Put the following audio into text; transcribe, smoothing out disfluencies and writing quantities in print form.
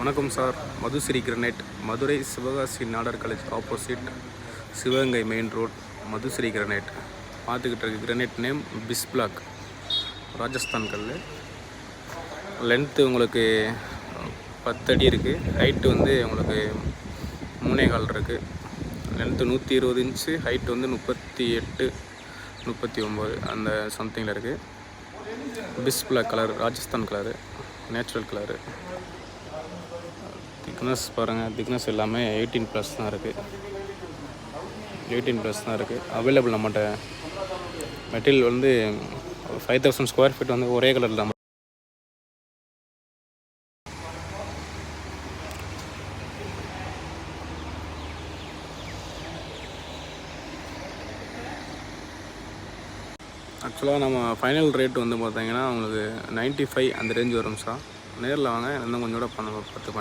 வணக்கம் sir. Madhushree granite, Madurai Sivakasi Nadar college opposite, Sivaganga main road. Madhushree granite பார்த்துக்கிட்டு இருக்கு. கிரனைட் நேம் பிஸ் பிளாக், ராஜஸ்தான் கல். லென்த்து உங்களுக்கு 10 அடி இருக்குது. ஹைட்டு வந்து உங்களுக்கு 3.25 இருக்குது. லென்த்து 120 இன்ச்சு, ஹைட்டு வந்து 38, 39 அந்த சம்திங்கில் இருக்குது. பிஸ் black colour, Rajasthan colour, natural colour. Thickness பாருங்கள், திக்னஸ் எல்லாமே 18+ தான் இருக்குது. 18+ தான் இருக்குது. அவைலபிள் நம்மகிட்ட. மெட்டீரியல் வந்து 5000 ஸ்கொயர் ஃபீட் வந்து ஒரே கலரில் நம்ம ஆக்சுவலாக நம்ம ஃபைனல் ரேட் வந்து பார்த்தீங்கன்னா உங்களுக்கு 95 அந்த ரேஞ்ச் வரும் சார். நேரில் வாங்க, இன்னும் கொஞ்சம் கூட பார்த்து